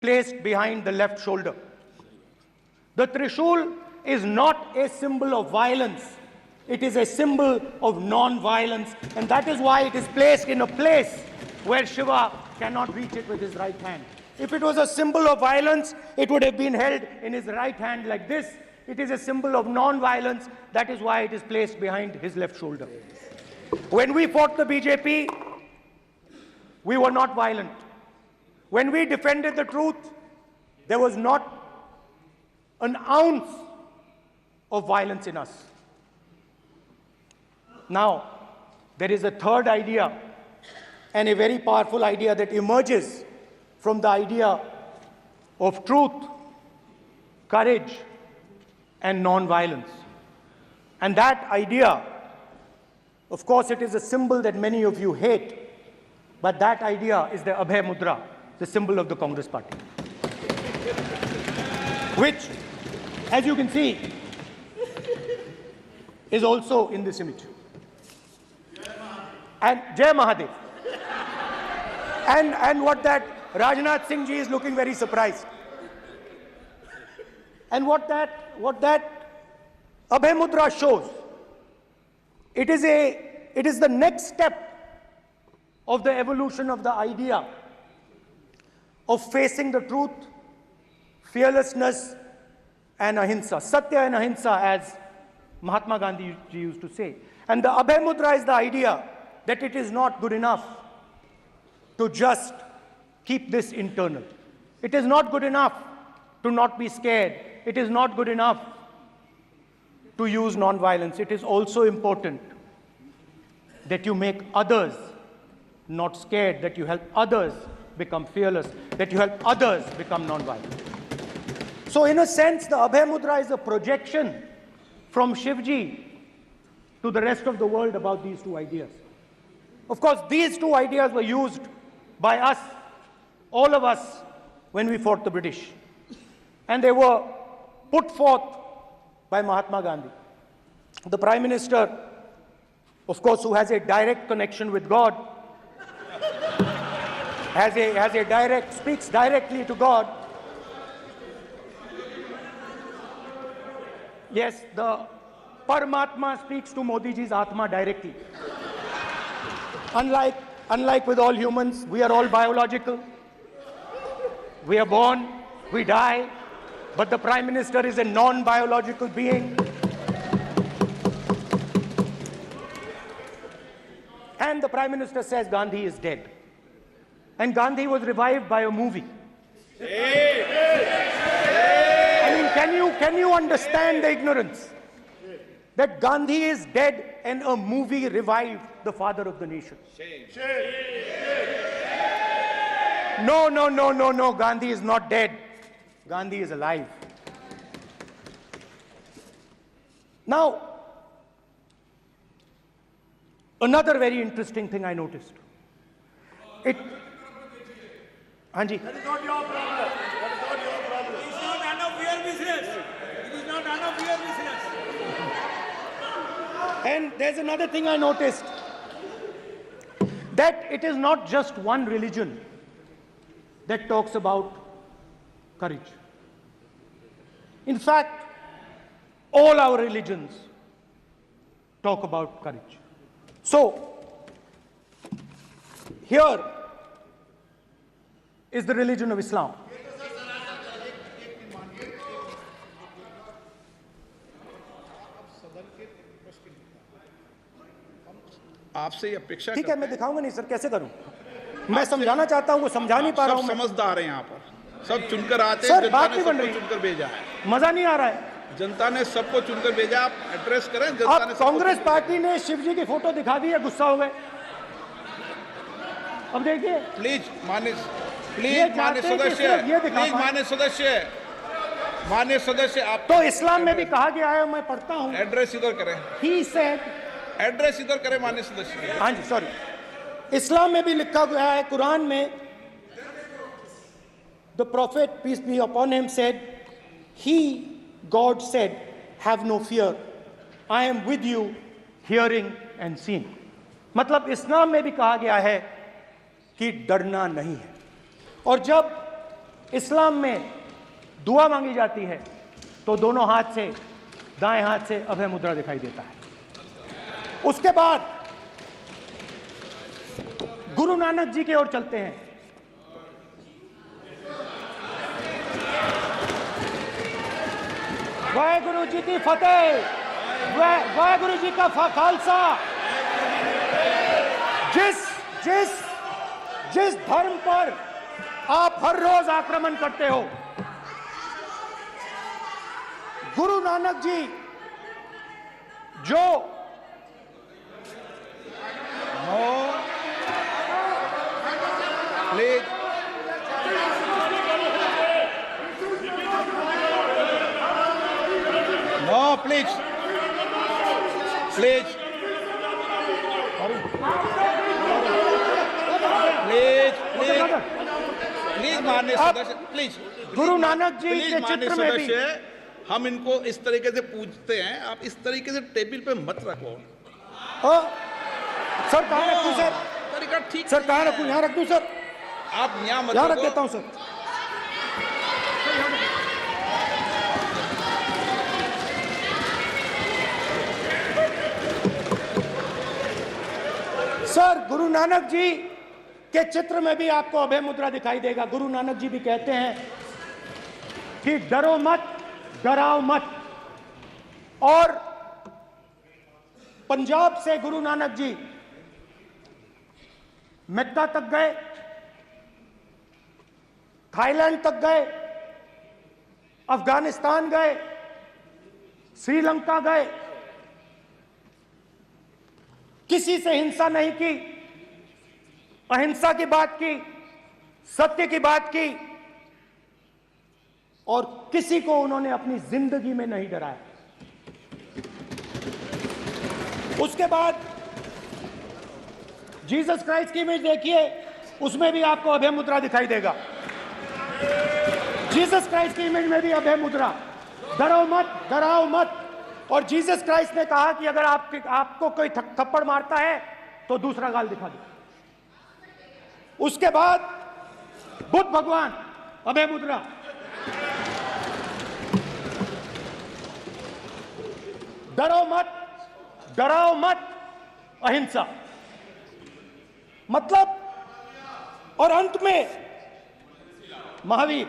placed behind the left shoulder. The Trishul is not a symbol of violence. It is a symbol of non-violence, and that is why it is placed in a place where Shiva cannot reach it with his right hand. If it was a symbol of violence, it would have been held in his right hand like this. It is a symbol of non-violence. That is why it is placed behind his left shoulder. When we fought the BJP, we were not violent. When we defended the truth, there was not an ounce of violence in us. Now, there is a third idea, and a very powerful idea that emerges from the idea of truth, courage, and non-violence. And that idea, of course, it is a symbol that many of you hate, but that idea is the Abhay Mudra, the symbol of the Congress Party, which, as you can see, is also in this image. And Jai Mahadev. And what that Rajnath Singh ji is looking very surprised. And what that Abhay Mudra shows, it is the next step of the evolution of the idea of facing the truth, fearlessness, and ahimsa. Satya and ahimsa, as Mahatma Gandhi ji used to say. And the Abhay Mudra is the idea that it is not good enough to just keep this internal. It is not good enough to not be scared. It is not good enough to use non-violence. It is also important that you make others not scared, that you help others become fearless, that you help others become non-violent. So in a sense, the Abhay Mudra is a projection from Shivji to the rest of the world about these two ideas. Of course, these two ideas were used by us, all of us, when we fought the British. And they were put forth by Mahatma Gandhi. The Prime Minister, of course, who has a direct connection with God, speaks directly to God. Yes, the Paramatma speaks to Modi ji's Atma directly. Unlike with all humans, we are all biological. We are born, we die, but the Prime Minister is a non-biological being. And the Prime Minister says Gandhi is dead. And Gandhi was revived by a movie. I mean, can you understand the ignorance? That Gandhi is dead and a movie revived the father of the nation. No, Gandhi is not dead. Gandhi is alive. Now, another very interesting thing I noticed. Hanji. That is not your problem. That is not your problem. It is not none of your business. It is not none of your business. And there's another thing I noticed. That it is not just one religion that talks about courage. In fact, all our religions talk about courage. So, here is the religion of Islam. आपसे अपेक्षा ठीक है, मैं दिखाऊंगा नहीं sir, कैसे करूं? मैं समझाना चाहता हूं, वो समझा नहीं पा रहा हूं। समझदार हैं यहाँ पर, सब चुनकर आते हैं। सर, बात नहीं बन रही, चुनकर भेजा है, मजा नहीं आ रहा है। जनता ने सबको चुनकर भेजा, आप एड्रेस करें। जनता ने कांग्रेस पार्टी ने शिवजी की फोटो दिखा दी है, गुस्सा हो गए। अब देखिए, प्लीज मान्य सदस्य, आप तो इस्लाम में भी कहा गया है, मैं पढ़ता हूं। एड्रेस इधर करें। He said, एड्रेस इधर करें मान्य सदस्य। हाँ जी, सॉरी, इस्लाम में भी लिखा गया है, कुरान में, the prophet, peace be upon him, said, God said, have no fear, I am with you, hearing and seeing. मतलब इस्लाम में भी कहा गया है कि डरना नहीं है। और जब इस्लाम में दुआ मांगी जाती है तो दोनों हाथ से, दाएं हाथ से अभय मुद्रा दिखाई देता है। उसके बाद गुरु नानक जी की ओर चलते हैं। वाहेगुरु जी की फतेह, वाहेगुरु जी का खालसा। जिस धर्म पर आप हर रोज आक्रमण करते हो, गुरु नानक जी जो please no, please please please please please माननीय सदस्य, please Guru Nanak ji please के माननीय चित्र में भी सदस्य, हम इनको इस तरीके से पूछते हैं, आप इस तरीके से टेबल पे मत रखो। सर कहाँ रखूं सर? तरीका ठीक सर कहाँ रखूं? यहाँ रख दूं सर? आप यहाँ मत यहाँ रख रखो। देता हूं सर। सर गुरु नानक जी के चित्र में भी आपको अभय मुद्रा दिखाई देगा। गुरु नानक जी भी कहते हैं कि डरो मत, डराओ मत। और पंजाब से गुरु नानक जी मेक्का तक गए, थाईलैंड तक गए, अफगानिस्तान गए, श्रीलंका गए, किसी से हिंसा नहीं की, अहिंसा की बात की, सत्य की बात की, और किसी को उन्होंने अपनी जिंदगी में नहीं डराया। उसके बाद जीसस क्राइस्ट की इमेज देखिए, उसमें भी आपको अभय मुद्रा दिखाई देगा। जीसस क्राइस्ट की इमेज में भी अभय मुद्रा, डरो मत, डराओ मत। और जीसस क्राइस्ट ने कहा कि अगर आपको कोई थप्पड़ मारता है तो दूसरा गाल दिखा दो। उसके बाद बुद्ध भगवान, अभय मुद्रा। डरो मत, डराओ मत, अहिंसा। मतलब, और अंत में महावीर।